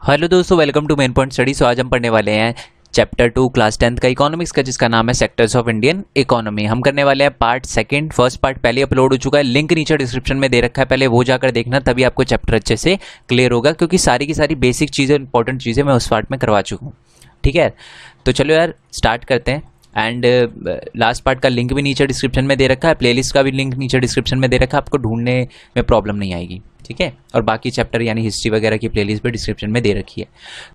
Hello दोस्तों, welcome to main point study. So आज हम पढ़ने वाले हैं चैप्टर 2 क्लास 10th का इकोनॉमिक्स का, जिसका नाम है सेक्टर्स ऑफ इंडियन इकोनॉमी। हम करने वाले हैं पार्ट सेकंड। फर्स्ट पार्ट पहले अपलोड हो चुका है, लिंक नीचे डिस्क्रिप्शन में दे रखा है, पहले वो जाकर देखना, तभी आपको चैप्टर अच्छे से क्लियर होगा, क्योंकि सारी की सारी बेसिक चीज़ें, इंपॉर्टेंट चीज़ें मैं उस पार्ट में करवा चुका हूँ। ठीक है, तो चलो यार स्टार्ट करते हैं। एंड लास्ट पार्ट का लिंक भी नीचे डिस्क्रिप्शन में दे रखा है, प्लेलिस्ट का भी लिंक नीचे डिस्क्रिप्शन में दे रखा है, आपको ढूंढने में प्रॉब्लम नहीं आएगी। ठीक है, और बाकी चैप्टर यानी हिस्ट्री वगैरह की प्लेलिस्ट भी डिस्क्रिप्शन में दे रखी है।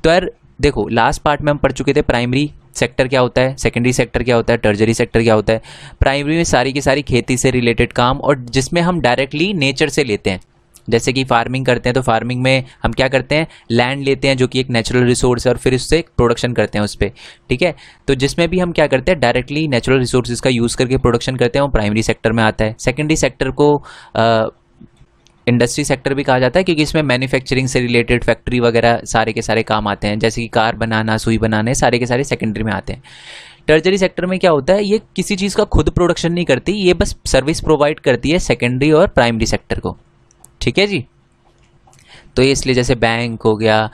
तो यार देखो, लास्ट पार्ट में हम पढ़ चुके थे प्राइमरी सेक्टर क्या होता है, सेकेंडरी सेक्टर क्या होता है, टर्जरी सेक्टर क्या होता है। प्राइमरी में सारी की सारी खेती से रिलेटेड काम, और जिसमें हम डायरेक्टली नेचर से लेते हैं, जैसे कि फार्मिंग करते हैं, तो फार्मिंग में हम क्या करते हैं, लैंड लेते हैं जो कि एक नेचुरल रिसोर्स है, और फिर उससे प्रोडक्शन करते हैं उस पर। ठीक है, तो जिसमें भी हम क्या करते हैं, डायरेक्टली नेचुरल रिसोर्सेज का यूज़ करके प्रोडक्शन करते हैं, वो प्राइमरी सेक्टर में आता है। सेकेंडरी सेक्टर को इंडस्ट्री सेक्टर भी कहा जाता है, क्योंकि इसमें मैन्युफैक्चरिंग से रिलेटेड फैक्ट्री वगैरह सारे के सारे काम आते हैं, जैसे कि कार बनाना, सुई बनाने, सारे के सारे सेकेंडरी में आते हैं। टर्जरी सेक्टर में क्या होता है, ये किसी चीज़ का खुद प्रोडक्शन नहीं करती, ये बस सर्विस प्रोवाइड करती है सेकेंडरी और प्राइमरी सेक्टर को। ठीक है जी, तो ये इसलिए जैसे बैंक हो गया,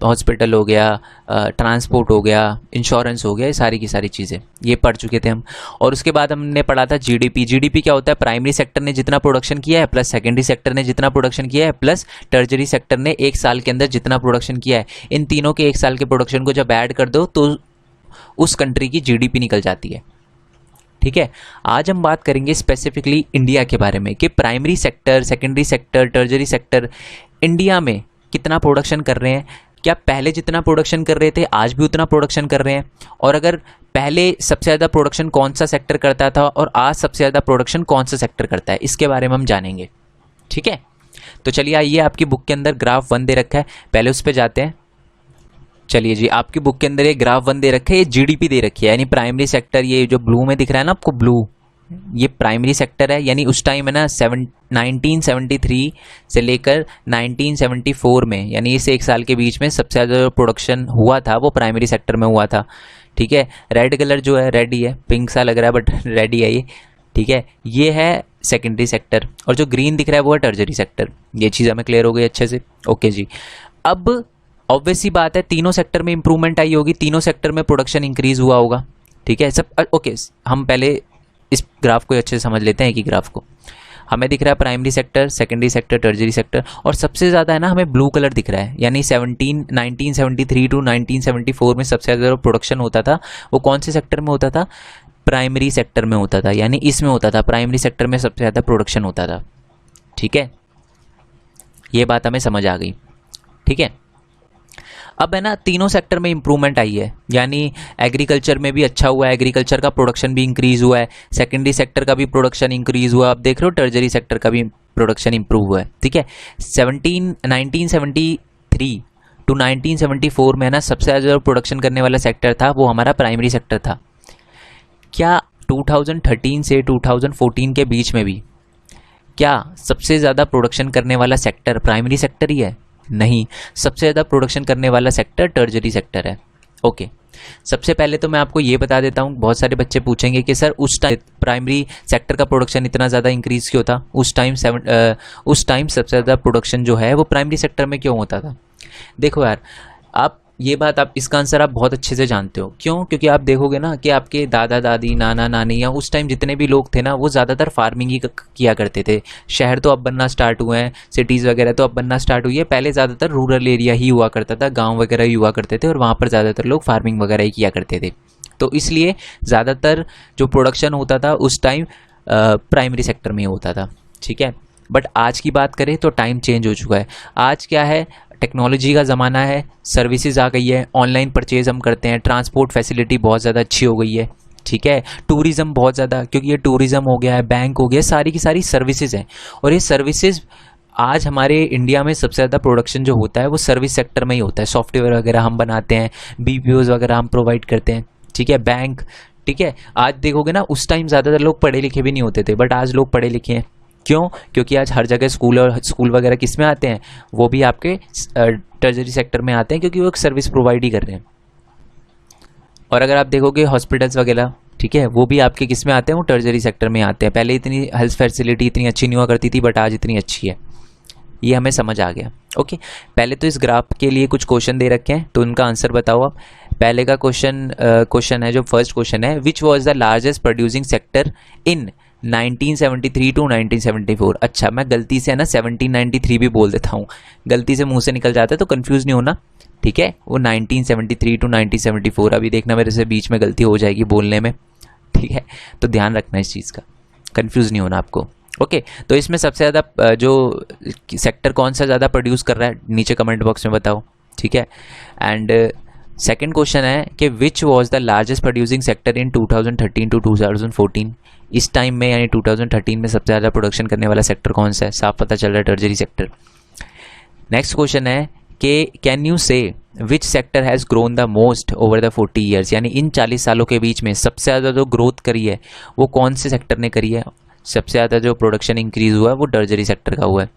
हॉस्पिटल हो गया, ट्रांसपोर्ट हो गया, इंश्योरेंस हो गया, ये सारी की सारी चीज़ें ये पढ़ चुके थे हम। और उसके बाद हमने पढ़ा था जीडीपी। जीडीपी क्या होता है, प्राइमरी सेक्टर ने जितना प्रोडक्शन किया है प्लस सेकेंडरी सेक्टर ने जितना प्रोडक्शन किया है प्लस टर्जरी सेक्टर ने एक साल के अंदर जितना प्रोडक्शन किया है, इन तीनों के एक साल के प्रोडक्शन को जब ऐड कर दो तो उस कंट्री की जीडीपी निकल जाती है। ठीक है, आज हम बात करेंगे स्पेसिफिकली इंडिया के बारे में कि primary sector, secondary sector, टर्जरी sector India में कितना प्रोडक्शन कर रहे हैं। क्या पहले जितना प्रोडक्शन कर रहे थे आज भी उतना प्रोडक्शन कर रहे हैं, और अगर पहले सबसे ज़्यादा प्रोडक्शन कौन सा सेक्टर करता था और आज सबसे ज़्यादा प्रोडक्शन कौन सा सेक्टर करता है, इसके बारे में हम जानेंगे। ठीक है, तो चलिए आइए, आपकी बुक के अंदर ग्राफ 1 दे रखा है, पहले उस पर जाते हैं। चलिए जी, आपकी बुक के अंदर ये ग्राफ 1 दे रखे है, ये जीडीपी दे रखी है, यानी प्राइमरी सेक्टर, ये जो ब्लू में दिख रहा है ना आपको, ब्लू, ये प्राइमरी सेक्टर है। यानी उस टाइम है ना 1973 से लेकर 1974 में, यानी इस एक साल के बीच में सबसे ज़्यादा प्रोडक्शन हुआ था वो प्राइमरी सेक्टर में हुआ था। ठीक है, रेड कलर जो है रेड ही है, पिंक सा लग रहा है बट रेड ही है ये। ठीक है, ये है सेकेंडरी सेक्टर, और जो ग्रीन दिख रहा है वो है टर्जरी सेक्टर। ये चीज़ हमें क्लियर हो गई अच्छे से। ओके जी, अब ऑब्वियस सी बात है, तीनों सेक्टर में इंप्रूवमेंट आई होगी, तीनों सेक्टर में प्रोडक्शन इंक्रीज हुआ होगा। ठीक है सब ओके, हम पहले इस ग्राफ को अच्छे से समझ लेते हैं कि ग्राफ को हमें दिख रहा है primary sector, secondary sector, टर्जरी sector, और सबसे ज़्यादा है ना हमें ब्लू कलर दिख रहा है, यानी 1973 टू 1974 में सबसे ज़्यादा प्रोडक्शन होता था वो कौन से सेक्टर में होता था, प्राइमरी सेक्टर में होता था, यानी इसमें होता था, प्राइमरी सेक्टर में सबसे ज़्यादा प्रोडक्शन होता था। ठीक है, ये बात हमें समझ आ गई। ठीक है, अब है ना तीनों सेक्टर में इंप्रूवमेंट आई है, यानी एग्रीकल्चर में भी अच्छा हुआ है, एग्रीकल्चर का प्रोडक्शन भी इंक्रीज़ हुआ है, सेकेंडरी सेक्टर का भी प्रोडक्शन इंक्रीज़ हुआ, आप देख रहे हो टर्जरी सेक्टर का भी प्रोडक्शन इंप्रूव हुआ है। ठीक है, 1973 टू 1974 में है ना सबसे ज़्यादा प्रोडक्शन करने वाला सेक्टर था वो हमारा प्राइमरी सेक्टर था। क्या 2013 से 2014 के बीच में भी क्या सबसे ज़्यादा प्रोडक्शन करने वाला सेक्टर प्राइमरी सेक्टर ही है? नहीं, सबसे ज़्यादा प्रोडक्शन करने वाला सेक्टर टर्जरी सेक्टर है। ओके, सबसे पहले तो मैं आपको ये बता देता हूँ, बहुत सारे बच्चे पूछेंगे कि सर उस टाइम प्राइमरी सेक्टर का प्रोडक्शन इतना ज़्यादा इंक्रीज़ क्यों था, उस टाइम सबसे ज़्यादा प्रोडक्शन जो है वो प्राइमरी सेक्टर में क्यों होता था। देखो यार, आप ये बात, आप इसका आंसर आप बहुत अच्छे से जानते हो, क्यों? क्योंकि आप देखोगे ना कि आपके दादा दादी, नाना नानी, या उस टाइम जितने भी लोग थे ना वो ज़्यादातर फार्मिंग ही किया करते थे। शहर तो अब बनना स्टार्ट हुए हैं, सिटीज़ वगैरह तो अब बनना स्टार्ट हुई है, पहले ज़्यादातर रूरल एरिया ही हुआ करता था, गाँव वगैरह ही हुआ करते थे, और वहाँ पर ज़्यादातर लोग फार्मिंग वगैरह ही किया करते थे। तो इसलिए ज़्यादातर जो प्रोडक्शन होता था उस टाइम प्राइमरी सेक्टर में होता था। ठीक है, बट आज की बात करें तो टाइम चेंज हो चुका है। आज क्या है, टेक्नोलॉजी का ज़माना है, सर्विसेज आ गई है, ऑनलाइन परचेज हम करते हैं, ट्रांसपोर्ट फैसिलिटी बहुत ज़्यादा अच्छी हो गई है। ठीक है, टूरिज़्म बहुत ज़्यादा, क्योंकि ये टूरिज़्म हो गया है, बैंक हो गया, सारी की सारी सर्विसेज हैं, और ये सर्विसेज आज हमारे इंडिया में सबसे ज़्यादा प्रोडक्शन जो होता है वो सर्विस सेक्टर में ही होता है। सॉफ्टवेयर वगैरह हम बनाते हैं, बीपीओज वगैरह हम प्रोवाइड करते हैं। ठीक है, बैंक। ठीक है, आज देखोगे ना उस टाइम ज़्यादातर लोग पढ़े लिखे भी नहीं होते थे, बट आज लोग पढ़े लिखे हैं। क्यों? क्योंकि आज हर जगह स्कूल, और स्कूल वगैरह किस में आते हैं, वो भी आपके टर्जरी सेक्टर में आते हैं, क्योंकि वो एक सर्विस प्रोवाइड ही कर रहे हैं। और अगर आप देखोगे हॉस्पिटल्स वगैरह, ठीक है, वो भी आपके किस में आते हैं, वो टर्जरी सेक्टर में आते हैं। पहले इतनी हेल्थ फैसिलिटी इतनी अच्छी नहीं हुआ करती थी, बट आज इतनी अच्छी है। ये हमें समझ आ गया। ओके, पहले तो इस ग्राफ के लिए कुछ क्वेश्चन दे रखे हैं तो उनका आंसर बताओ आप। पहले का क्वेश्चन है, जो फर्स्ट क्वेश्चन है, which was the largest producing sector in 1973 to 1974। अच्छा, मैं गलती से है ना 1793 भी बोल देता हूँ, गलती से मुंह से निकल जाता है, तो कंफ्यूज नहीं होना, ठीक है। वो 1973 टू 1974, अभी देखना मेरे से बीच में गलती हो जाएगी बोलने में, ठीक है, तो ध्यान रखना इस चीज़ का, कंफ्यूज नहीं होना आपको। ओके, तो इसमें सबसे ज़्यादा जो सेक्टर कौन सा ज़्यादा प्रोड्यूस कर रहा है, नीचे कमेंट बॉक्स में बताओ, ठीक है। एंड सेकंड क्वेश्चन है कि which was the largest producing sector in 2013 to 2014। इस टाइम में यानी 2013 में सबसे ज़्यादा प्रोडक्शन करने वाला सेक्टर कौन सा है, साफ पता चल रहा है, टर्जरी सेक्टर। नेक्स्ट क्वेश्चन है कि कैन यू से which sector has grown the most over the 40 years, यानी इन 40 सालों के बीच में सबसे ज़्यादा जो ग्रोथ करी है वो कौन से सेक्टर ने करी है, सबसे ज़्यादा जो प्रोडक्शन इंक्रीज हुआ है वो टर्जरी सेक्टर का हुआ है।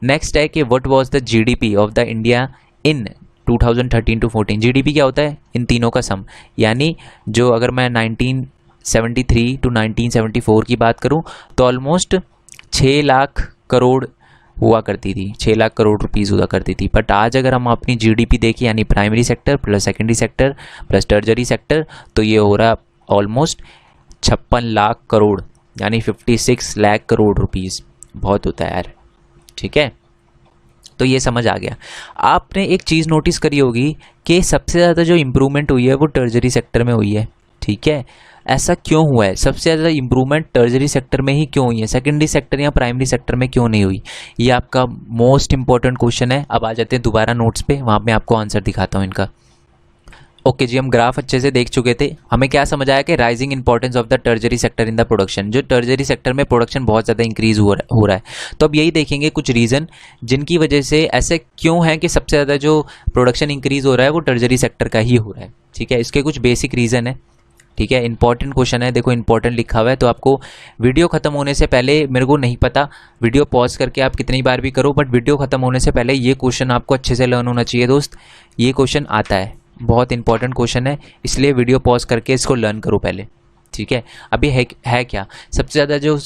नेक्स्ट है कि what was the GDP of the India in 2013 to 14। GDP क्या होता है, इन तीनों का सम, यानी जो अगर मैं 1973 टू 1974 की बात करूं तो ऑलमोस्ट 6 लाख करोड़ हुआ करती थी, 6 लाख करोड़ रुपीस हुआ करती थी। बट आज अगर हम अपनी जीडीपी देखें, यानी primary sector plus secondary sector plus टर्जरी sector, तो ये हो रहा ऑलमोस्ट 56 लाख करोड़, यानी 56 लाख करोड़ रुपीस, बहुत होता है यार, ठीक है। तो ये समझ आ गया। आपने एक चीज़ नोटिस करी होगी कि सबसे ज़्यादा जो इम्प्रूवमेंट हुई है वो टर्जरी सेक्टर में हुई है, ठीक है। ऐसा क्यों हुआ है, सबसे ज़्यादा इम्प्रूवमेंट टर्जरी सेक्टर में ही क्यों हुई है, सेकेंडरी सेक्टर या प्राइमरी सेक्टर में क्यों नहीं हुई, ये आपका मोस्ट इंपॉर्टेंट क्वेश्चन है। अब आ जाते हैं दोबारा नोट्स पे, वहाँ पे आपको आंसर दिखाता हूँ इनका। ओके जी, हम ग्राफ अच्छे से देख चुके थे, हमें क्या समझ आया कि rising importance of the टर्जरी sector in the production, जो टर्जरी सेक्टर में प्रोडक्शन बहुत ज़्यादा इंक्रीज हो रहा है। तो अब यही देखेंगे कुछ रीज़न जिनकी वजह से ऐसे क्यों है कि सबसे ज़्यादा जो प्रोडक्शन इंक्रीज हो रहा है वो टर्जरी सेक्टर का ही हो रहा है, ठीक है। इसके कुछ बेसिक रीज़न है, ठीक है। इंपॉर्टेंट क्वेश्चन है, देखो इंपॉर्टेंट लिखा हुआ है, तो आपको वीडियो ख़त्म होने से पहले, मेरे को नहीं पता वीडियो पॉज करके आप कितनी बार भी करो, बट वीडियो ख़त्म होने से पहले ये क्वेश्चन आपको अच्छे से लर्न होना चाहिए दोस्त। ये क्वेश्चन आता है, बहुत इंपॉर्टेंट क्वेश्चन है, इसलिए वीडियो पॉज करके इसको लर्न करो पहले, ठीक है। अभी है क्या, सबसे ज़्यादा जो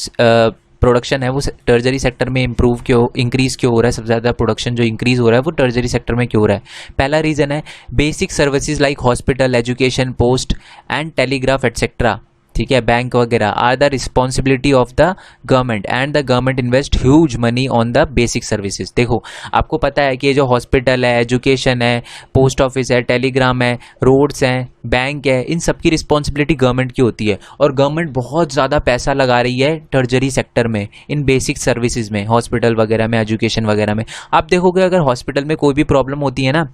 प्रोडक्शन है वो टर्जरी सेक्टर में इंक्रीज़ क्यों हो रहा है, सबसे ज़्यादा प्रोडक्शन जो इंक्रीज़ हो रहा है वो टर्जरी सेक्टर में क्यों हो रहा है। पहला रीज़न है basic services like hospital, education, post and telegraph etcetera, ठीक है, बैंक वगैरह are the responsibility of the government and the government invest huge money on the basic services. देखो आपको पता है कि ये जो हॉस्पिटल है, एजुकेशन है, पोस्ट ऑफिस है, टेलीग्राम है, रोड्स हैं, बैंक है, इन सब की रिस्पॉन्सिबिलिटी गवर्नमेंट की होती है, और गवर्नमेंट बहुत ज़्यादा पैसा लगा रही है टर्जरी सेक्टर में, इन बेसिक सर्विसेज में, हॉस्पिटल वगैरह में, एजुकेशन वगैरह में। आप देखोगे अगर हॉस्पिटल में कोई भी प्रॉब्लम होती है ना,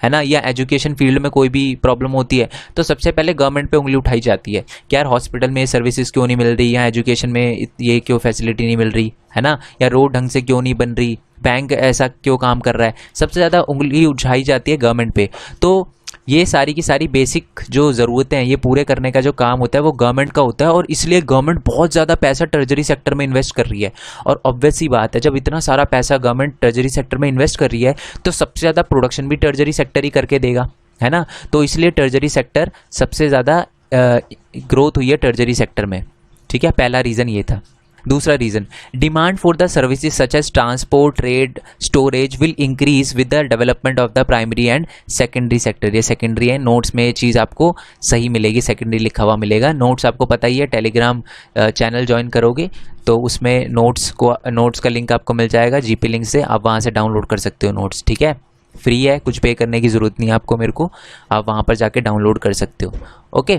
है ना, या एजुकेशन फील्ड में कोई भी प्रॉब्लम होती है तो सबसे पहले गवर्नमेंट पे उंगली उठाई जाती है कि यार हॉस्पिटल में ये सर्विसेज क्यों नहीं मिल रही, या एजुकेशन में ये क्यों फैसिलिटी नहीं मिल रही, है ना, या रोड ढंग से क्यों नहीं बन रही, बैंक ऐसा क्यों काम कर रहा है, सबसे ज़्यादा उंगली उठाई जाती है गवर्नमेंट पे। तो ये सारी की सारी बेसिक जो ज़रूरतें हैं ये पूरे करने का जो काम होता है वो गवर्नमेंट का होता है, और इसलिए गवर्नमेंट बहुत ज़्यादा पैसा टर्जरी सेक्टर में इन्वेस्ट कर रही है। और ऑब्वियस सी बात है, जब इतना सारा पैसा गवर्नमेंट टर्जरी सेक्टर में इन्वेस्ट कर रही है तो सबसे ज़्यादा प्रोडक्शन भी टर्जरी सेक्टर ही करके देगा, है ना। तो इसलिए टर्जरी सेक्टर सबसे ज़्यादा ग्रोथ हुई है टर्जरी सेक्टर में, ठीक है। पहला रीज़न ये था। दूसरा reason, demand for the services such as transport, trade, storage will increase with the development of the primary and secondary sector. ये सेकेंडरी है, नोट्स में ये चीज़ आपको सही मिलेगी, सेकेंडरी लिखा हुआ मिलेगा। नोट्स आपको पता ही है, टेलीग्राम चैनल ज्वाइन करोगे तो उसमें नोट्स का लिंक आपको मिल जाएगा जीपी लिंक से, आप वहाँ से डाउनलोड कर सकते हो नोट्स, ठीक है। फ्री है, कुछ पे करने की ज़रूरत नहीं है आपको, मेरे को, आप वहाँ पर जाके डाउनलोड कर सकते हो, ओके।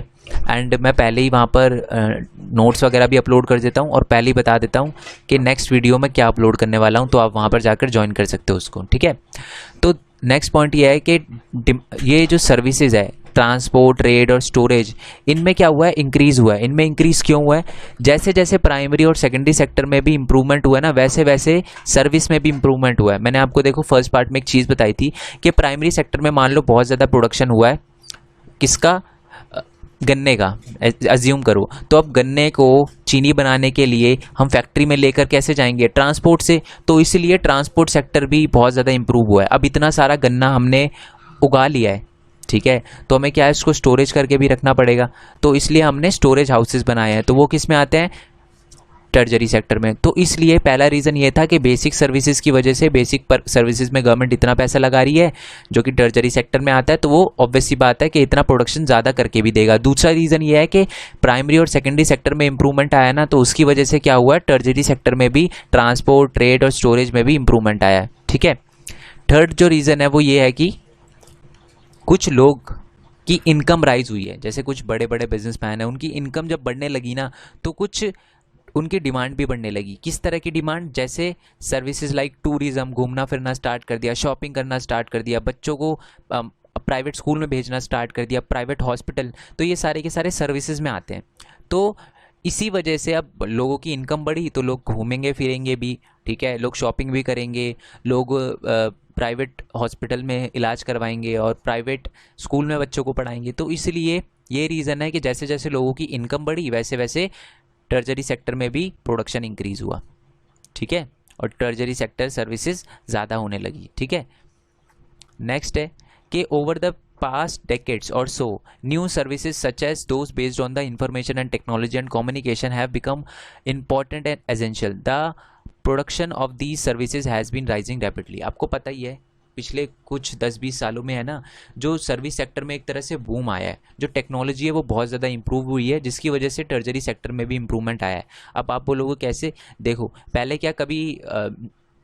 एंड मैं पहले ही वहाँ पर नोट्स वगैरह भी अपलोड कर देता हूँ, और पहले ही बता देता हूँ कि नेक्स्ट वीडियो में क्या अपलोड करने वाला हूँ, तो आप वहाँ पर जाकर ज्वाइन कर सकते हो उसको, ठीक है। तो नेक्स्ट पॉइंट ये है कि ये जो सर्विसेज है, ट्रांसपोर्ट, ट्रेड और स्टोरेज, इनमें क्या हुआ है, इंक्रीज़ हुआ है। इनमें इंक्रीज़ क्यों हुआ है, जैसे जैसे प्राइमरी और सेकेंडरी सेक्टर में भी इंप्रूवमेंट हुआ है ना, वैसे वैसे सर्विस में भी इंप्रूवमेंट हुआ है। मैंने आपको देखो फर्स्ट पार्ट में एक चीज़ बताई थी कि प्राइमरी सेक्टर में मान लो बहुत ज़्यादा प्रोडक्शन हुआ है, किसका, गन्ने का अज्यूम करो, तो अब गन्ने को चीनी बनाने के लिए हम फैक्ट्री में लेकर कैसे जाएंगे, ट्रांसपोर्ट से, तो इसलिए ट्रांसपोर्ट सेक्टर भी बहुत ज़्यादा इंप्रूव हुआ है। अब इतना सारा गन्ना हमने उगा लिया है, ठीक है, तो हमें क्या है, इसको स्टोरेज करके भी रखना पड़ेगा, तो इसलिए हमने स्टोरेज हाउसेस बनाए हैं। तो वो किस में आते हैं, टर्जरी सेक्टर में। तो इसलिए पहला रीज़न ये था कि बेसिक सर्विसेज की वजह से, बेसिक सर्विसेज में गवर्नमेंट इतना पैसा लगा रही है जो कि टर्जरी सेक्टर में आता है, तो वो ऑब्वियस सी बात है कि इतना प्रोडक्शन ज़्यादा करके भी देगा। दूसरा रीज़न ये है कि प्राइमरी और सेकेंडरी सेक्टर में इंप्रूवमेंट आया ना, तो उसकी वजह से क्या हुआ, टर्जरी सेक्टर में भी ट्रांसपोर्ट, ट्रेड और स्टोरेज में भी इंप्रूवमेंट आया है। ठीक है। थर्ड जो रीज़न है वो ये है कि कुछ लोग की इनकम राइज हुई है। जैसे कुछ बड़े बड़े बिजनेसमैन हैं, उनकी इनकम जब बढ़ने लगी ना, तो कुछ उनकी डिमांड भी बढ़ने लगी। किस तरह की डिमांड, जैसे सर्विसेज लाइक टूरिज्म, घूमना फिरना स्टार्ट कर दिया, शॉपिंग करना स्टार्ट कर दिया, बच्चों को प्राइवेट स्कूल में भेजना स्टार्ट कर दिया, प्राइवेट हॉस्पिटल, तो ये सारे के सारे सर्विसेज में आते हैं। तो इसी वजह से अब लोगों की इनकम बढ़ी तो लोग घूमेंगे फिरेंगे भी, ठीक है, लोग शॉपिंग भी करेंगे, लोग प्राइवेट हॉस्पिटल में इलाज करवाएंगे और प्राइवेट स्कूल में बच्चों को पढ़ाएंगे। तो इसलिए ये रीज़न है कि जैसे जैसे लोगों की इनकम बढ़ी वैसे वैसे टर्जरी सेक्टर में भी प्रोडक्शन इंक्रीज़ हुआ। ठीक है, और टर्जरी सेक्टर सर्विसेज ज़्यादा होने लगी। ठीक है। नेक्स्ट है कि over the past decades or so, new services such as those based on the information and technology and communication have become important and essential. The production of these services has been rising rapidly. आपको पता ही है पिछले कुछ 10-20 सालों में है ना, जो सर्विस सेक्टर में एक तरह से बूम आया है, जो टेक्नोलॉजी है वो बहुत ज़्यादा इंप्रूव हुई है, जिसकी वजह से टर्जरी सेक्टर में भी इम्प्रूवमेंट आया है। अब आप बोलोगे कैसे, देखो पहले क्या कभी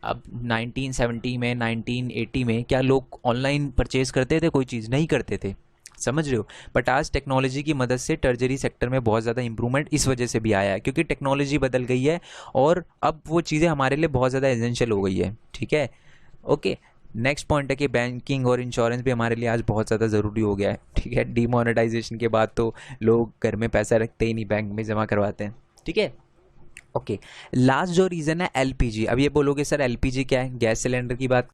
अब 1970 में, 1980 में क्या लोग ऑनलाइन परचेज करते थे? कोई चीज़ नहीं करते थे, समझ रहे हो। बट आज टेक्नोलॉजी की मदद से टर्जरी सेक्टर में बहुत ज़्यादा इंप्रूवमेंट इस वजह से भी आया है क्योंकि टेक्नोलॉजी बदल गई है और अब वो चीज़ें हमारे लिए बहुत ज़्यादा एसेंशियल हो गई है। ठीक है, ओके। नेक्स्ट पॉइंट है कि बैंकिंग और इंश्योरेंस भी हमारे लिए आज बहुत ज़्यादा ज़रूरी हो गया है। ठीक है, डीमोनेटाइजेशन के बाद तो लोग घर में पैसा रखते ही नहीं, बैंक में जमा करवाते हैं। ठीक है, ओके। लास्ट जो रीजन है एलपीजी। अब ये बोलोगे सर एलपीजी क्या है? गैस सिलेंडर की बात।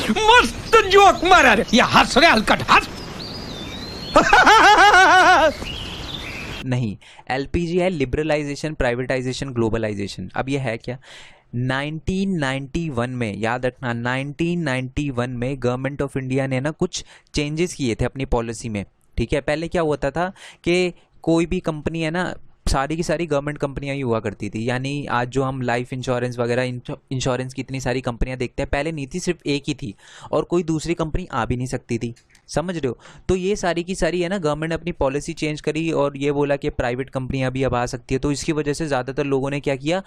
मस्त जोक मारा रे, ये हंस रहे हलकट हंस। नहीं, एलपीजी है लिबरलाइजेशन, प्राइवेटाइजेशन, ग्लोबलाइजेशन। अब ये है क्या, 1991 में, याद रखना 1991 में गवर्नमेंट ऑफ इंडिया ने ना कुछ चेंजेस किए थे अपनी पॉलिसी में। ठीक है, पहले क्या होता था कि कोई भी कंपनी है ना, सारी की सारी गवर्नमेंट कंपनियां ही हुआ करती थी। यानी आज जो हम लाइफ इंश्योरेंस वगैरह इंश्योरेंस की इतनी सारी कंपनियां देखते हैं, पहले नीति सिर्फ एक ही थी और कोई दूसरी कंपनी आ भी नहीं सकती थी, समझ रहे हो। तो ये सारी की सारी है ना, गवर्नमेंट ने अपनी पॉलिसी चेंज करी और ये बोला कि प्राइवेट कंपनियां भी अब आ सकती है। तो इसकी वजह से ज़्यादातर लोगों ने क्या किया,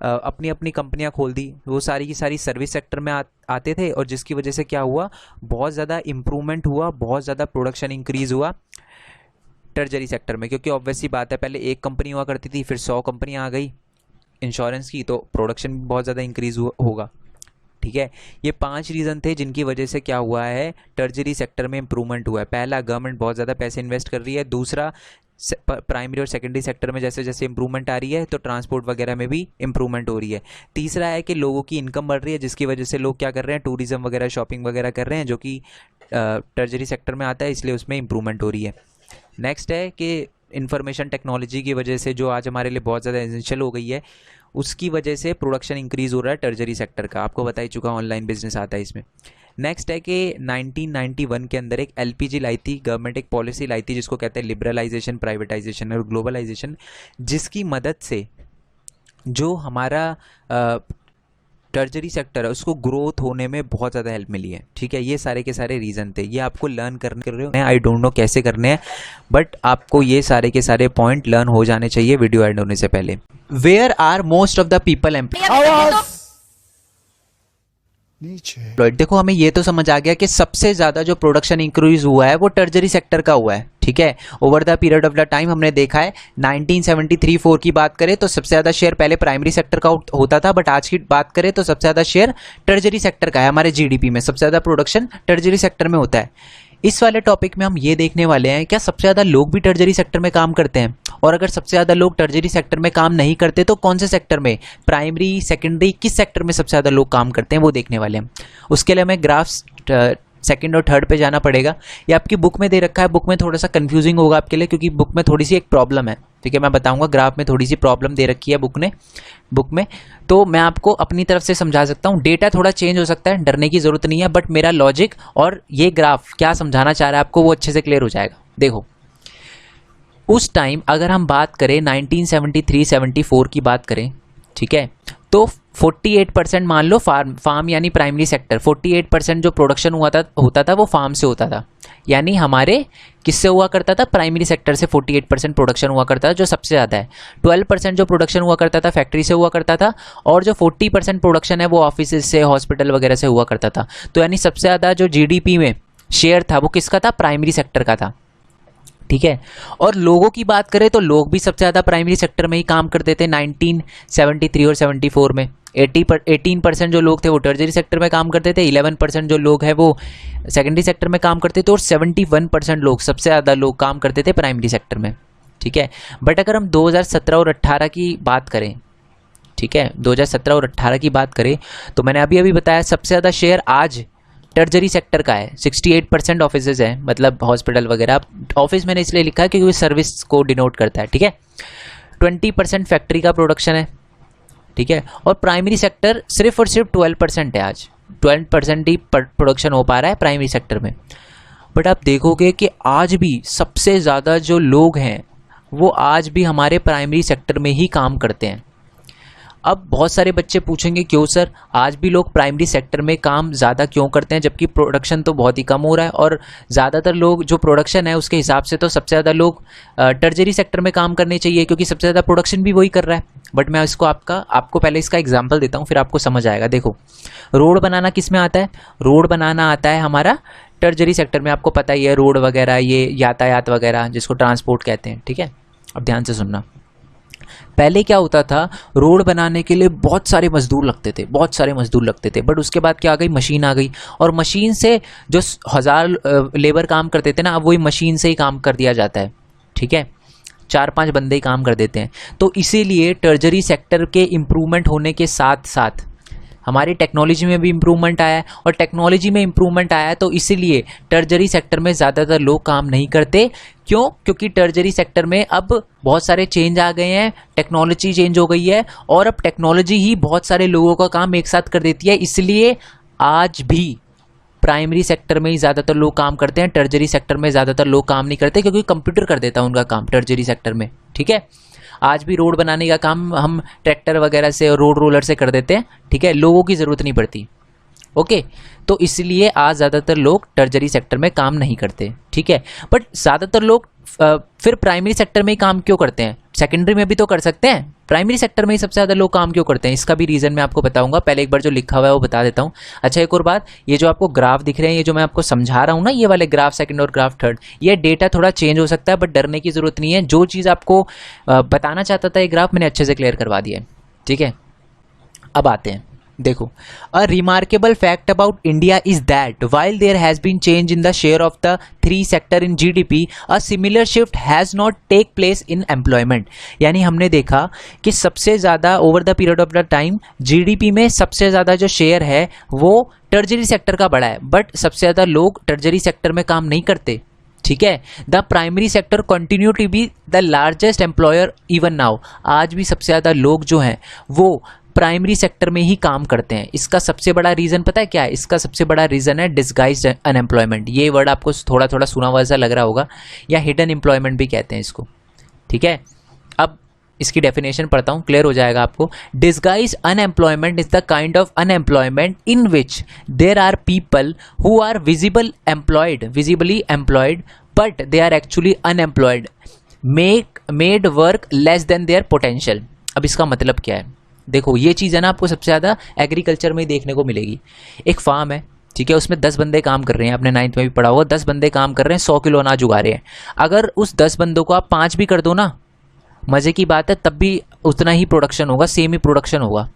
अपनी अपनी कंपनियां खोल दी। वो सारी की सारी सर्विस सेक्टर में आते थे और जिसकी वजह से क्या हुआ, बहुत ज़्यादा इम्प्रूवमेंट हुआ, बहुत ज़्यादा प्रोडक्शन इंक्रीज़ हुआ टर्जरी सेक्टर में। क्योंकि ऑब्वियस सी बात है, पहले एक कंपनी हुआ करती थी, फिर 100 कंपनियां आ गई इंश्योरेंस की, तो प्रोडक्शन भी बहुत ज़्यादा इंक्रीज़ होगा। ठीक है, ये 5 रीज़न थे जिनकी वजह से क्या हुआ है, टर्जरी सेक्टर में इंप्रूवमेंट हुआ है। पहला, गवर्नमेंट बहुत ज़्यादा पैसे इन्वेस्ट कर रही है। दूसरा, प्राइमरी और सेकेंडरी सेक्टर में जैसे जैसे इंप्रूवमेंट आ रही है तो ट्रांसपोर्ट वगैरह में भी इंप्रूवमेंट हो रही है। तीसरा है कि लोगों की इनकम बढ़ रही है, जिसकी वजह से लोग क्या कर रहे हैं, टूरिज्म वगैरह, शॉपिंग वगैरह कर रहे हैं, जो कि टर्जरी सेक्टर में आता है, इसलिए उसमें इंप्रूवमेंट हो रही है। नेक्स्ट है कि इंफॉर्मेशन टेक्नोलॉजी की वजह से, जो आज हमारे लिए बहुत ज़्यादा एसेंशियल हो गई है, उसकी वजह से प्रोडक्शन इंक्रीज़ हो रहा है टर्जरी सेक्टर का। आपको बता ही चुका, ऑनलाइन बिजनेस आता है इसमें। नेक्स्ट है कि 1991 के अंदर एक एलपीजी लाई थी गवर्नमेंट, एक पॉलिसी लाई थी जिसको कहते हैं लिबरलाइजेशन, प्राइवेटाइजेशन और ग्लोबलाइजेशन, जिसकी मदद से जो हमारा टर्जरी सेक्टर है उसको ग्रोथ होने में बहुत ज़्यादा हेल्प मिली है। ठीक है, ये सारे के सारे रीज़न थे। ये आपको लर्न कर रहे हो, आई डोंट नो कैसे करने हैं, बट आपको ये सारे के सारे पॉइंट लर्न हो जाने चाहिए वीडियो एंड होने से पहले। Where are most of the people employed? देखो, हमें ये तो समझ आ गया कि सबसे ज़्यादा जो प्रोडक्शन इंक्रीज हुआ है वो टर्जरी सेक्टर का हुआ है। ठीक है, over the period of the time हमने देखा है 1973-4 की बात करें तो सबसे ज़्यादा शेयर पहले प्राइमरी सेक्टर का होता था, बट आज की बात करें तो सबसे ज़्यादा शेयर टर्जरी सेक्टर का है। हमारे जीडीपी में सबसे ज़्यादा प्रोडक्शन टर्जरी सेक्टर में होता है। इस वाले टॉपिक में हम ये देखने वाले हैं, क्या सबसे ज़्यादा लोग भी टर्जरी सेक्टर में काम करते हैं, और अगर सबसे ज़्यादा लोग टर्जरी सेक्टर में काम नहीं करते तो कौन से सेक्टर में, प्राइमरी, सेकेंडरी, किस सेक्टर में सबसे ज़्यादा लोग काम करते हैं, वो देखने वाले हैं। उसके लिए हमें ग्राफ्स सेकंड और थर्ड पे जाना पड़ेगा। ये आपकी बुक में दे रखा है, बुक में थोड़ा सा कंफ्यूजिंग होगा आपके लिए क्योंकि बुक में थोड़ी सी एक प्रॉब्लम है। ठीक है, मैं बताऊंगा, ग्राफ में थोड़ी सी प्रॉब्लम दे रखी है बुक में, तो मैं आपको अपनी तरफ से समझा सकता हूँ। डेटा थोड़ा चेंज हो सकता है, डरने की ज़रूरत नहीं है, बट मेरा लॉजिक और ये ग्राफ क्या समझाना चाह रहा है आपको वो अच्छे से क्लियर हो जाएगा। देखो, उस टाइम अगर हम बात करें 1973-74 की बात करें, ठीक है, तो 48% मान लो फार्म यानी प्राइमरी सेक्टर, 48% जो प्रोडक्शन होता था वो फार्म से होता था। यानी हमारे किससे हुआ करता था? प्राइमरी सेक्टर से 48% प्रोडक्शन हुआ करता था, जो सबसे ज़्यादा है। 12% जो प्रोडक्शन हुआ करता था फैक्ट्री से हुआ करता था, और जो 40% प्रोडक्शन है वो ऑफिस से, हॉस्पिटल वगैरह से हुआ करता था। तो यानी सबसे ज़्यादा जो जीडीपी में शेयर था वो किसका था? प्राइमरी सेक्टर का था, ठीक है। और लोगों की बात करें तो लोग भी सबसे ज़्यादा प्राइमरी सेक्टर में ही काम करते थे 1973 और 74 में। 18% जो लोग थे वो टर्जरी सेक्टर में काम करते थे, 11% जो लोग हैं वो सेकेंडरी सेक्टर में काम करते थे, और 71% लोग, सबसे ज़्यादा लोग काम करते थे प्राइमरी सेक्टर में, ठीक है। बट अगर हम 2017 और 18 की बात करें, ठीक है, 2017 और 18 की बात करें तो मैंने अभी अभी बताया सबसे ज़्यादा शेयर आज टर्जरी सेक्टर का है। 68% ऑफिसेज हैं, मतलब हॉस्पिटल वगैरह। ऑफिस मैंने इसलिए लिखा है क्योंकि वो सर्विस को डिनोट करता है, ठीक है। 20% फैक्ट्री का प्रोडक्शन है, ठीक है। और प्राइमरी सेक्टर सिर्फ और सिर्फ 12% है। आज 12% ही प्रोडक्शन हो पा रहा है प्राइमरी सेक्टर में। बट आप देखोगे कि आज भी सबसे ज़्यादा जो लोग हैं वो आज भी हमारे प्राइमरी सेक्टर में ही काम करते हैं। अब बहुत सारे बच्चे पूछेंगे क्यों सर आज भी लोग प्राइमरी सेक्टर में काम ज़्यादा क्यों करते हैं, जबकि प्रोडक्शन तो बहुत ही कम हो रहा है, और ज़्यादातर लोग जो प्रोडक्शन है उसके हिसाब से तो सबसे ज़्यादा लोग टर्जरी सेक्टर में काम करने चाहिए, क्योंकि सबसे ज़्यादा प्रोडक्शन भी वही कर रहा है। बट मैं इसको आपको पहले इसका एग्जाम्पल देता हूँ, फिर आपको समझ आएगा। देखो, रोड बनाना किस में आता है? रोड बनाना आता है हमारा टर्जरी सेक्टर में। आपको पता ही है, रोड वगैरह, ये यातायात वगैरह जिसको ट्रांसपोर्ट कहते हैं, ठीक है। अब ध्यान से सुनना, पहले क्या होता था, रोड बनाने के लिए बहुत सारे मजदूर लगते थे, बट उसके बाद क्या आ गई? मशीन आ गई, और मशीन से जो 1000 लेबर काम करते थे ना, अब वही मशीन से ही काम कर दिया जाता है, ठीक है। 4-5 बंदे ही काम कर देते हैं। तो इसीलिए टर्जरी सेक्टर के इम्प्रूवमेंट होने के साथ साथ हमारी टेक्नोलॉजी में भी इम्प्रूवमेंट आया है, और टेक्नोलॉजी में इम्प्रूवमेंट आया है तो इसीलिए टर्जरी सेक्टर में ज़्यादातर लोग काम नहीं करते। क्यों? क्योंकि टर्जरी सेक्टर में अब बहुत सारे चेंज आ गए हैं, टेक्नोलॉजी चेंज हो गई है, और अब टेक्नोलॉजी ही बहुत सारे लोगों का काम एक साथ कर देती है। इसलिए आज भी प्राइमरी सेक्टर में ही ज़्यादातर लोग काम करते हैं, टर्जरी सेक्टर में ज़्यादातर लोग काम नहीं करते, क्योंकि कंप्यूटर कर देता है उनका काम टर्जरी सेक्टर में, ठीक है। आज भी रोड बनाने का काम हम ट्रैक्टर वगैरह से और रोड रोलर से कर देते हैं, ठीक है, लोगों की ज़रूरत नहीं पड़ती, ओके। तो इसलिए आज ज़्यादातर लोग टर्जरी सेक्टर में काम नहीं करते, ठीक है। बट ज़्यादातर लोग फिर प्राइमरी सेक्टर में ही काम क्यों करते हैं? सेकेंडरी में भी तो कर सकते हैं, प्राइमरी सेक्टर में ही सबसे ज़्यादा लोग काम क्यों करते हैं? इसका भी रीज़न मैं आपको बताऊंगा। पहले एक बार जो लिखा हुआ है वो बता देता हूँ। अच्छा, एक और बात, ये जो आपको ग्राफ दिख रहे हैं, ये जो मैं आपको समझा रहा हूँ ना, ये वाले ग्राफ सेकंड और ग्राफ थर्ड, ये डेटा थोड़ा चेंज हो सकता है, बट डरने की ज़रूरत नहीं है। जो चीज़ आपको बताना चाहता था ये ग्राफ, मैंने अच्छे से क्लियर करवा दिया है, ठीक है। अब आते हैं, देखो, a remarkable fact about India is that while there has been change in the share of the 3 sector in GDP, a similar shift has not take place in employment. यानी हमने देखा कि सबसे ज़्यादा over the period of the time GDP में सबसे ज़्यादा जो शेयर है वो टर्जरी सेक्टर का बढ़ा है, बट सबसे ज़्यादा लोग टर्जरी सेक्टर में काम नहीं करते, ठीक है। The primary sector continue to be the largest employer even now. आज भी सबसे ज़्यादा लोग जो हैं वो प्राइमरी सेक्टर में ही काम करते हैं। इसका सबसे बड़ा रीज़न पता है क्या है? इसका सबसे बड़ा रीज़न है डिस्गाइज्ड अनएम्प्लॉयमेंट। ये वर्ड आपको थोड़ा थोड़ा सुना हुआ सा लग रहा होगा, या हिडन एम्प्लॉयमेंट भी कहते हैं इसको, ठीक है। अब इसकी डेफिनेशन पढ़ता हूँ, क्लियर हो जाएगा आपको। Disguise unemployment is the kind of unemployment in which there are people who are visibly employed but they are actually unemployed, made work less than their potential. अब इसका मतलब क्या है? देखो, ये चीज़ है ना, आपको सबसे ज़्यादा एग्रीकल्चर में ही देखने को मिलेगी। एक फार्म है, ठीक है, उसमें 10 बंदे काम कर रहे हैं, आपने 9th में भी पढ़ा होगा, 10 बंदे काम कर रहे हैं, 100 किलो अनाज उगा रहे हैं। अगर उस 10 बंदों को आप 5 भी कर दो ना, मज़े की बात है, तब भी उतना ही प्रोडक्शन होगा, सेम ही प्रोडक्शन होगा।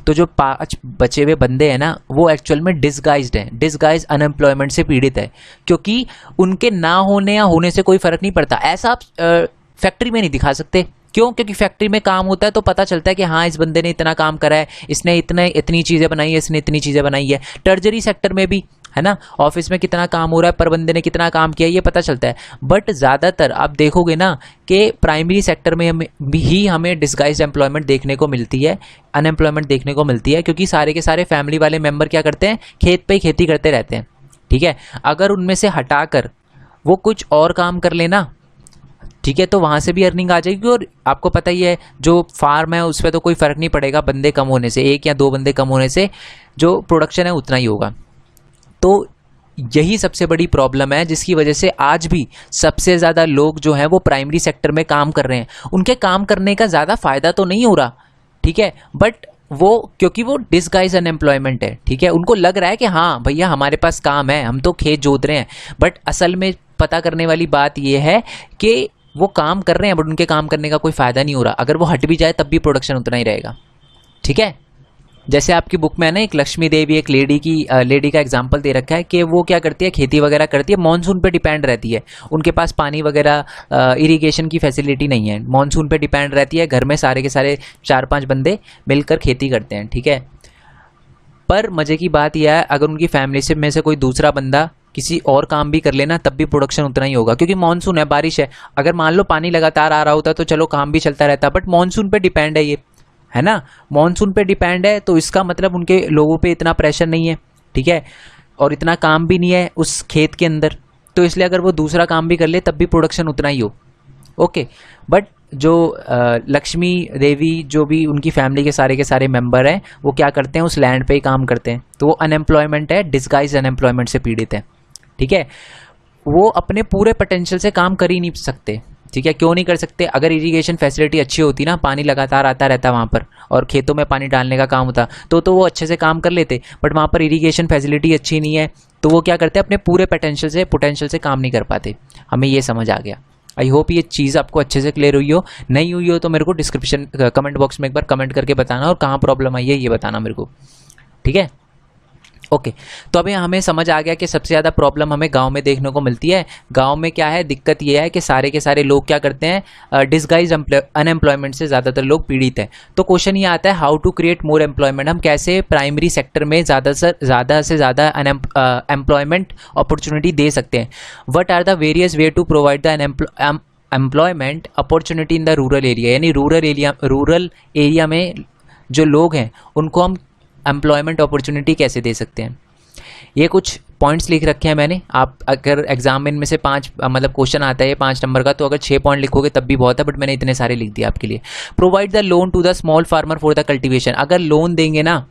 तो जो 5 बचे हुए बंदे हैं ना, वो एक्चुअल में डिस्गाइज्ड हैं, डिस्गाइज अनएम्प्लॉयमेंट से पीड़ित है, क्योंकि उनके ना होने या होने से कोई फ़र्क नहीं पड़ता। ऐसा आप फैक्ट्री में नहीं दिखा सकते। क्यों? क्योंकि फैक्ट्री में काम होता है तो पता चलता है कि हाँ, इस बंदे ने इतना काम करा है, इसने इतनी चीज़ें बनाई है, इसने इतनी चीज़ें बनाई है। टर्जरी सेक्टर में भी है ना, ऑफिस में कितना काम हो रहा है, पर बंदे ने कितना काम किया, ये पता चलता है। बट ज़्यादातर आप देखोगे ना कि प्राइमरी सेक्टर में हमें डिस्गाइज्ड एम्प्लॉयमेंट देखने को मिलती है, अनएम्प्लॉयमेंट देखने को मिलती है, क्योंकि सारे के सारे फैमिली वाले मेम्बर क्या करते हैं? खेत पे ही खेती करते रहते हैं, ठीक है। अगर उनमें से हटाकर वो कुछ और काम कर लेना ठीक है, तो वहाँ से भी अर्निंग आ जाएगी। और आपको पता ही है जो फार्म है उस पर तो कोई फ़र्क नहीं पड़ेगा, बंदे कम होने से, 1 या 2 बंदे कम होने से जो प्रोडक्शन है उतना ही होगा। तो यही सबसे बड़ी प्रॉब्लम है जिसकी वजह से आज भी सबसे ज़्यादा लोग जो हैं वो प्राइमरी सेक्टर में काम कर रहे हैं। उनके काम करने का ज़्यादा फ़ायदा तो नहीं हो रहा, ठीक है, बट वो क्योंकि वो डिसगाइज अनएम्प्लॉयमेंट है, ठीक है, उनको लग रहा है कि हाँ भैया हमारे पास काम है, हम तो खेत जोत रहे हैं, बट असल में पता करने वाली बात ये है कि वो काम कर रहे हैं बट उनके काम करने का कोई फ़ायदा नहीं हो रहा। अगर वो हट भी जाए तब भी प्रोडक्शन उतना ही रहेगा, ठीक है। जैसे आपकी बुक में है ना, एक लक्ष्मी देवी, एक लेडी का एग्जांपल दे रखा है कि वो क्या करती है, खेती वगैरह करती है, मॉनसून पे डिपेंड रहती है, उनके पास पानी वगैरह इरिगेशन की फैसिलिटी नहीं है, मॉनसून पे डिपेंड रहती है, घर में सारे के सारे 4-5 बंदे मिलकर खेती करते हैं, ठीक है। पर मज़े की बात यह है, अगर उनकी फैमिली से में से कोई दूसरा बंदा किसी और काम भी कर लेना तब भी प्रोडक्शन उतना ही होगा, क्योंकि मॉनसून है, बारिश है। अगर मान लो पानी लगातार आ रहा होता तो चलो काम भी चलता रहता, बट मॉनसून पे डिपेंड है, ये है ना, मॉनसून पे डिपेंड है, तो इसका मतलब उनके लोगों पे इतना प्रेशर नहीं है, ठीक है, और इतना काम भी नहीं है उस खेत के अंदर, तो इसलिए अगर वो दूसरा काम भी कर ले तब भी प्रोडक्शन उतना ही हो, ओके। बट जो लक्ष्मी देवी, जो भी उनकी फैमिली के सारे मेंबर हैं, वो क्या करते हैं, उस लैंड पे ही काम करते हैं, तो वो अनएम्प्लॉयमेंट है, डिसगाइज अनएम्प्लॉयमेंट से पीड़ित है, ठीक है। वो अपने पूरे पोटेंशियल से काम कर ही नहीं सकते, ठीक है। क्यों नहीं कर सकते, अगर इरिगेशन फैसिलिटी अच्छी होती ना, पानी लगातार आता रहता वहाँ पर और खेतों में पानी डालने का काम होता तो वो अच्छे से काम कर लेते, बट वहाँ पर इरिगेशन फैसिलिटी अच्छी नहीं है, तो वो क्या करते हैं, अपने पूरे पोटेंशियल से काम नहीं कर पाते। हमें ये समझ आ गया। आई होप ये चीज़ आपको अच्छे से क्लियर हुई हो, नहीं हुई हो तो मेरे को डिस्क्रिप्शन कमेंट बॉक्स में एक बार कमेंट करके बताना, और कहाँ प्रॉब्लम आई है ये बताना मेरे को, ठीक है, ओके। तो अभी हमें समझ आ गया कि सबसे ज़्यादा प्रॉब्लम हमें गांव में देखने को मिलती है। गांव में क्या है, दिक्कत ये है कि सारे के सारे लोग क्या करते हैं, डिसगाइज अनएम्प्लॉयमेंट से ज़्यादातर लोग पीड़ित हैं। तो क्वेश्चन ये आता है, how to create more employment, हम कैसे प्राइमरी सेक्टर में ज़्यादा से ज़्यादा एम्प्लॉयमेंट अपॉर्चुनिटी दे सकते हैं। What are the various way to provide the employment opportunity in the rural area, यानी रूरल एरिया में जो लोग हैं उनको हम एम्प्लॉयमेंट अपॉर्चुनिटी कैसे दे सकते हैं। ये कुछ पॉइंट्स लिख रखे हैं मैंने। आप अगर एग्जाम में इनमें से 5 मतलब क्वेश्चन आता है 5 नंबर का, तो अगर 6 पॉइंट लिखोगे तब भी बहुत है, बट मैंने इतने सारे लिख दिए आपके लिए। Provide the loan to the small farmer for the cultivation, अगर लोन देंगे ना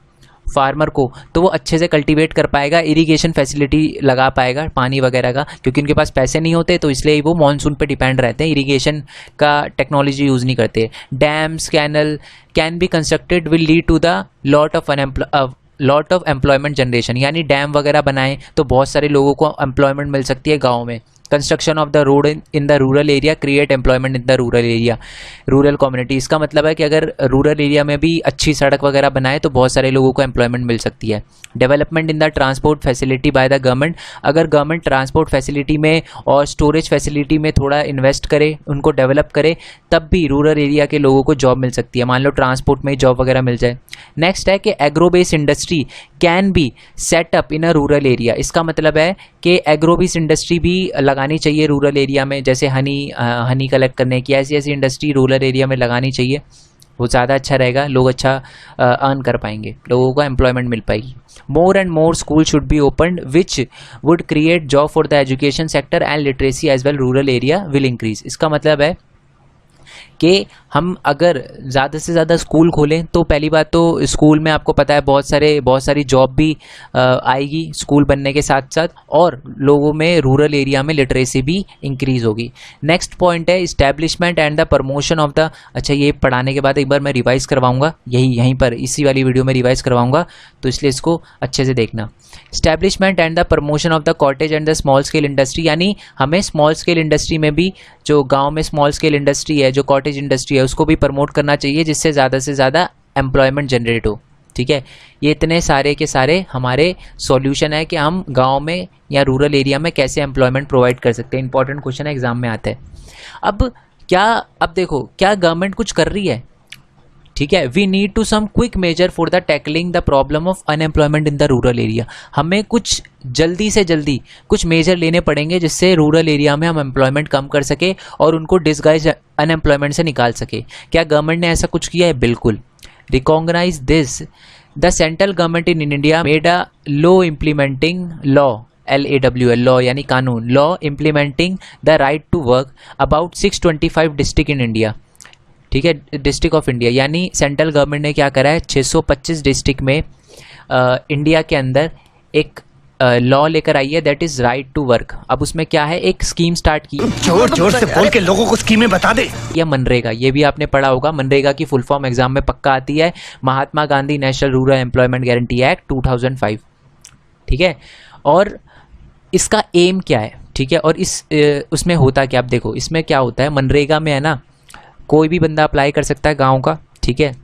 फार्मर को तो वो अच्छे से कल्टीवेट कर पाएगा, इरिगेशन फैसिलिटी लगा पाएगा पानी वगैरह का, क्योंकि उनके पास पैसे नहीं होते तो इसलिए वो मॉनसून पे डिपेंड रहते हैं, इरिगेशन का टेक्नोलॉजी यूज़ नहीं करते। Dams canal can be constructed will lead to the lot of employment generation, यानी डैम वगैरह बनाएं तो बहुत सारे लोगों को एम्प्लॉयमेंट मिल सकती है गाँव में। Construction of the road in the rural area create employment in the rural area, rural community. इसका मतलब है कि अगर रूरल एरिया में भी अच्छी सड़क वगैरह बनाए तो बहुत सारे लोगों को एम्प्लॉयमेंट मिल सकती है। Development in the transport facility bye the government, अगर गवर्नमेंट ट्रांसपोर्ट फैसिलिटी में और स्टोरेज फैसिलिटी में थोड़ा इन्वेस्ट करे, उनको डेवलप करे, तब भी रूरल एरिया के लोगों को जॉब मिल सकती है। मान लो ट्रांसपोर्ट में जॉब वगैरह मिल जाए। नेक्स्ट है कि agro based industry can be set up in a rural area, इसका मतलब है कि एग्रो बेस्ड इंडस्ट्री भी लगानी चाहिए रूरल एरिया में, जैसे हनी कलेक्ट करने की, ऐसी इंडस्ट्री रूरल एरिया में लगानी चाहिए, वो ज़्यादा अच्छा रहेगा, लोग अच्छा अर्न कर पाएंगे, लोगों को एम्प्लॉयमेंट मिल पाएगी। More and more school should be opened which would create job for the education sector and literacy as well, rural area will increase. इसका मतलब है कि हम अगर ज़्यादा से ज़्यादा स्कूल खोलें तो पहली बात तो स्कूल में आपको पता है बहुत सारी जॉब भी आएगी स्कूल बनने के साथ साथ, और लोगों में रूरल एरिया में लिटरेसी भी इंक्रीज़ होगी। नेक्स्ट पॉइंट है establishment and the promotion of the, अच्छा ये पढ़ाने के बाद एक बार मैं रिवाइज़ करवाऊँगा, यहीं पर इसी वाली वीडियो में रिवाइज़ करवाऊँगा, तो इसलिए इसको अच्छे से देखना। Establishment and the promotion of the cottage and the small scale industry, यानी हमें स्मॉल स्केल इंडस्ट्री में भी, जो गांव में स्मॉल स्केल इंडस्ट्री है, जो कॉटेज इंडस्ट्री है, उसको भी प्रमोट करना चाहिए, जिससे ज़्यादा से ज़्यादा एम्प्लॉयमेंट जनरेट हो, ठीक है। ये इतने सारे के सारे हमारे सॉल्यूशन है कि हम गांव में या रूरल एरिया में कैसे एम्प्लॉयमेंट प्रोवाइड कर सकते हैं। इंपॉर्टेंट क्वेश्चन है, एग्जाम में आता है। अब देखो क्या गवर्नमेंट कुछ कर रही है, ठीक है। We need to some quick measure for the tackling the problem of unemployment in the rural area, हमें कुछ जल्दी से जल्दी कुछ मेजर लेने पड़ेंगे जिससे रूरल एरिया में हम एम्प्लॉयमेंट कम कर सके और उनको डिसगाइज अनएम्प्लॉयमेंट से निकाल सके। क्या गवर्नमेंट ने ऐसा कुछ किया है? बिल्कुल। Recognise this the central government in India made a law implementing law LAW law यानी कानून, law implementing the right to work about 625 district in India. ठीक है, डिस्ट्रिक्ट ऑफ इंडिया यानी सेंट्रल गवर्नमेंट ने क्या करा है, 625 डिस्ट्रिक्ट में इंडिया के अंदर एक लॉ लेकर आई है, that is right to work. अब उसमें क्या है, एक स्कीम स्टार्ट की, जोर जोर से बोल के लोगों को स्कीमें बता दे। या मनरेगा, ये भी आपने पढ़ा होगा, मनरेगा की फुल फॉर्म एग्जाम में पक्का आती है, Mahatma Gandhi national rural employment guarantee act 2005। ठीक है, और इसका एम क्या है, ठीक है, और उसमें होता क्या, आप देखो इसमें क्या होता है, मनरेगा में है ना, कोई भी बंदा अप्लाई कर सकता है गाँव का। ठीक है,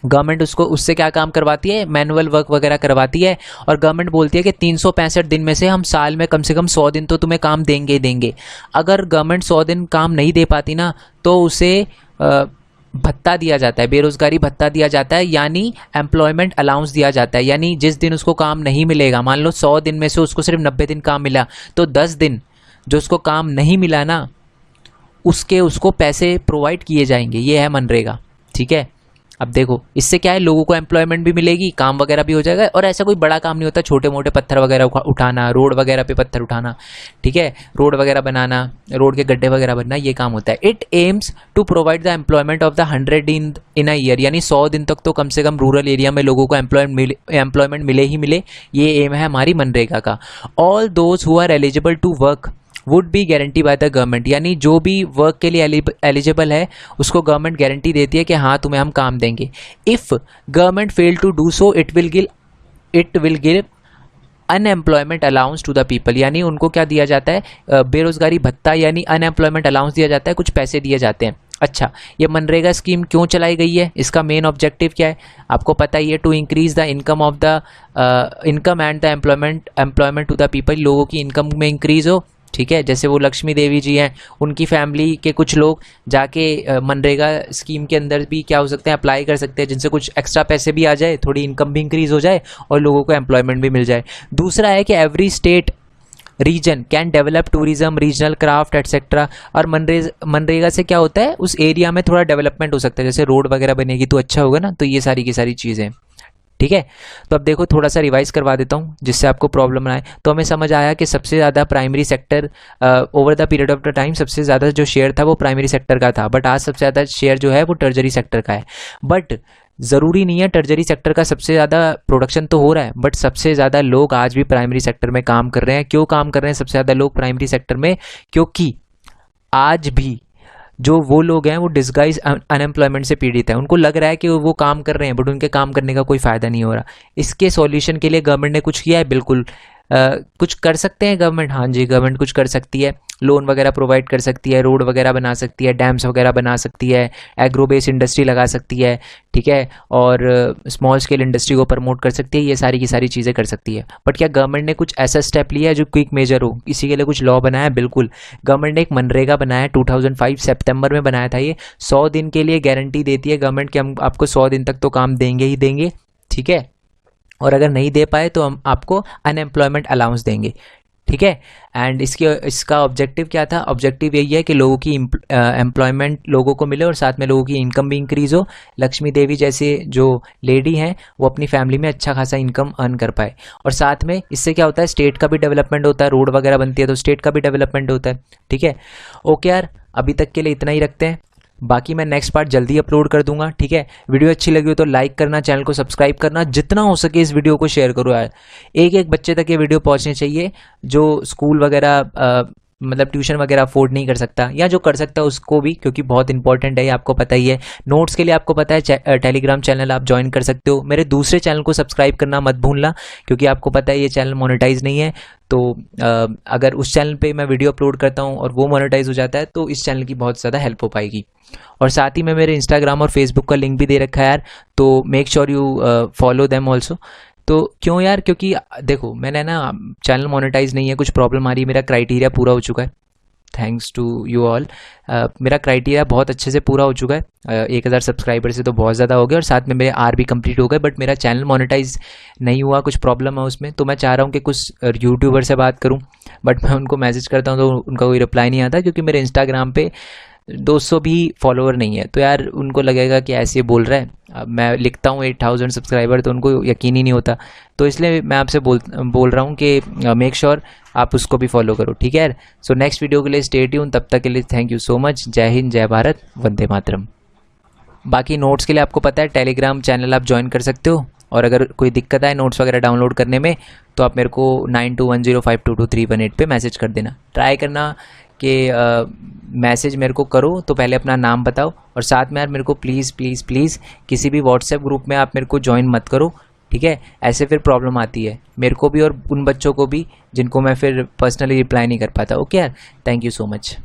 गवर्नमेंट उससे क्या काम करवाती है, मैनुअल वर्क वगैरह करवाती है, और गवर्नमेंट बोलती है कि 365 दिन में से हम साल में कम से कम 100 दिन तो तुम्हें काम देंगे ही देंगे। अगर गवर्नमेंट 100 दिन काम नहीं दे पाती ना, तो उसे भत्ता दिया जाता है, बेरोजगारी भत्ता दिया जाता है, यानी एम्प्लॉयमेंट अलाउंस दिया जाता है। यानी जिस दिन उसको काम नहीं मिलेगा, मान लो 100 दिन में से उसको सिर्फ 90 दिन काम मिला, तो 10 दिन जो उसको काम नहीं मिला ना, उसको पैसे प्रोवाइड किए जाएंगे। ये है मनरेगा। ठीक है, अब देखो इससे क्या है, लोगों को एम्प्लॉयमेंट भी मिलेगी, काम वगैरह भी हो जाएगा, और ऐसा कोई बड़ा काम नहीं होता, छोटे मोटे पत्थर वगैरह उठाना, रोड वगैरह पे पत्थर उठाना, ठीक है, रोड वगैरह बनाना, रोड के गड्ढे वगैरह बनना, ये काम होता है। It aims to provide the employment of the 100 in a year, यानी 100 दिन तक तो कम से कम रूरल एरिया में लोगों को एम्प्लॉयमेंट मिले ही मिले। ये एम है हमारी मनरेगा का। All those who are eligible to work would be guarantee by the government, यानी जो भी वर्क के लिए एलिजिबल है उसको गवर्नमेंट गारंटी देती है कि हाँ तुम्हें हम काम देंगे। If government fail to do so it will give unemployment allowance to the people, यानी उनको क्या दिया जाता है, बेरोजगारी भत्ता यानी अनएम्प्लॉयमेंट अलाउंस दिया जाता है, कुछ पैसे दिए जाते हैं। अच्छा, ये मनरेगा स्कीम क्यों चलाई गई है, इसका मेन ऑब्जेक्टिव क्या है, आपको पता ही है, to increase the income and the employment to the people, लोगों की इनकम में इंक्रीज हो। ठीक है, जैसे वो लक्ष्मी देवी जी हैं, उनकी फैमिली के कुछ लोग जाके मनरेगा स्कीम के अंदर भी क्या हो सकते हैं, अप्लाई कर सकते हैं, जिनसे कुछ एक्स्ट्रा पैसे भी आ जाए, थोड़ी इनकम भी इंक्रीज हो जाए और लोगों को एम्प्लॉयमेंट भी मिल जाए। दूसरा है कि every state region can develop tourism, regional craft etcetera, और मनरेगा से क्या होता है, उस एरिया में थोड़ा डेवलपमेंट हो सकता है, जैसे रोड वगैरह बनेगी तो अच्छा होगा ना, तो ये सारी की सारी चीज़ें। ठीक है, तो अब देखो थोड़ा सा रिवाइज करवा देता हूँ जिससे आपको प्रॉब्लम ना आए। तो हमें समझ आया कि सबसे ज़्यादा primary sector over the period of the time सबसे ज़्यादा जो शेयर था वो प्राइमरी सेक्टर का था, बट आज सबसे ज़्यादा शेयर जो है वो टर्जरी सेक्टर का है। बट ज़रूरी नहीं है टर्जरी सेक्टर का सबसे ज़्यादा प्रोडक्शन तो हो रहा है, बट सबसे ज़्यादा लोग आज भी प्राइमरी सेक्टर में काम कर रहे हैं। क्यों काम कर रहे हैं सबसे ज़्यादा लोग प्राइमरी सेक्टर में, क्योंकि आज भी जो वो लोग हैं वो डिस्गाइज अनएम्प्लॉयमेंट से पीड़ित है, उनको लग रहा है कि वो काम कर रहे हैं बट उनके काम करने का कोई फ़ायदा नहीं हो रहा। इसके सॉल्यूशन के लिए गवर्नमेंट ने कुछ किया है, बिल्कुल कुछ कर सकते हैं गवर्नमेंट, हाँ जी गवर्नमेंट कुछ कर सकती है, लोन वगैरह प्रोवाइड कर सकती है, रोड वगैरह बना सकती है, डैम्स वगैरह बना सकती है, एग्रो बेस्ड इंडस्ट्री लगा सकती है, ठीक है, और स्मॉल स्केल इंडस्ट्री को प्रमोट कर सकती है, ये सारी की सारी चीज़ें कर सकती है। बट क्या गवर्नमेंट ने कुछ ऐसा स्टेप लिया है जो क्विक मेजर हो, इसी के लिए कुछ लॉ बनाया है? बिल्कुल, गवर्नमेंट ने एक मनरेगा बनाया, 2005 सितंबर में बनाया था। ये 100 दिन के लिए गारंटी देती है गवर्नमेंट कि हम आपको 100 दिन तक तो काम देंगे ही देंगे, ठीक है, और अगर नहीं दे पाए तो हम आपको अनएम्प्लॉयमेंट अलाउंस देंगे, ठीक है। एंड इसका ऑब्जेक्टिव क्या था? ऑब्जेक्टिव यही है कि लोगों की एम्प्लॉयमेंट लोगों को मिले और साथ में लोगों की इनकम भी इंक्रीज़ हो। लक्ष्मी देवी जैसे जो लेडी हैं वो अपनी फैमिली में अच्छा खासा इनकम अर्न कर पाए, और साथ में इससे क्या होता है, स्टेट का भी डेवलपमेंट होता है, रोड वगैरह बनती है तो स्टेट का भी डेवलपमेंट होता है, ठीक है। ओके यार, अभी तक के लिए इतना ही रखते हैं, बाकी मैं नेक्स्ट पार्ट जल्दी अपलोड कर दूंगा, ठीक है। वीडियो अच्छी लगी हो तो लाइक करना, चैनल को सब्सक्राइब करना, जितना हो सके इस वीडियो को शेयर करो यार, एक बच्चे तक ये वीडियो पहुंचनी चाहिए जो स्कूल वगैरह मतलब ट्यूशन वगैरह अफोर्ड नहीं कर सकता, या जो कर सकता है उसको भी, क्योंकि बहुत इंपॉर्टेंट है, आपको पता ही है। नोट्स के लिए आपको पता है टेलीग्राम चैनल आप ज्वाइन कर सकते हो। मेरे दूसरे चैनल को सब्सक्राइब करना मत भूलना, क्योंकि आपको पता है ये चैनल मोनेटाइज नहीं है, तो अगर उस चैनल पे मैं वीडियो अपलोड करता हूँ और वो मोनेटाइज हो जाता है तो इस चैनल की बहुत ज़्यादा हेल्प हो पाएगी। और साथ ही में मेरे इंस्टाग्राम और फेसबुक का लिंक भी दे रखा है यार, तो make sure you follow them also. तो क्यों यार? क्योंकि देखो मैंने ना चैनल मोनेटाइज नहीं है, कुछ प्रॉब्लम आ रही है, मेरा क्राइटेरिया पूरा हो चुका है, थैंक्स टू यू ऑल। मेरा क्राइटेरिया बहुत अच्छे से पूरा हो चुका है, 1000 सब्सक्राइबर से तो बहुत ज़्यादा हो गया, और साथ में मेरे आर भी कंप्लीट हो गए, बट मेरा चैनल मोनेटाइज नहीं हुआ, कुछ प्रॉब्लम है उसमें। तो मैं चाह रहा हूँ कि कुछ यूट्यूबर से बात करूँ, बट मैं उनको मैसेज करता हूँ तो उनका कोई रिप्लाई नहीं आता, क्योंकि मेरे इंस्टाग्राम पे 200 भी फॉलोअर नहीं है, तो यार उनको लगेगा कि ऐसे बोल रहा है। अब मैं लिखता हूँ 8000 सब्सक्राइबर, तो उनको यकीन ही नहीं होता। तो इसलिए मैं आपसे बोल रहा हूँ कि मेक श्योर आप उसको भी फॉलो करो, ठीक है यार। सो नेक्स्ट वीडियो के लिए स्टे ट्यून, तब तक के लिए थैंक यू सो मच। जय हिंद, जय भारत, वंदे मातरम। बाकी नोट्स के लिए आपको पता है टेलीग्राम चैनल आप ज्वाइन कर सकते हो, और अगर कोई दिक्कत आए नोट्स वगैरह डाउनलोड करने में तो आप मेरे को 9210522318 पे मैसेज कर देना। ट्राई करना कि मैसेज मेरे को करो तो पहले अपना नाम बताओ, और साथ में यार मेरे को प्लीज़ प्लीज़ प्लीज़ किसी भी व्हाट्सएप ग्रुप में आप मेरे को ज्वाइन मत करो, ठीक है। ऐसे फिर प्रॉब्लम आती है मेरे को भी और उन बच्चों को भी जिनको मैं फिर पर्सनली रिप्लाई नहीं कर पाता। ओके यार, थैंक यू सो मच।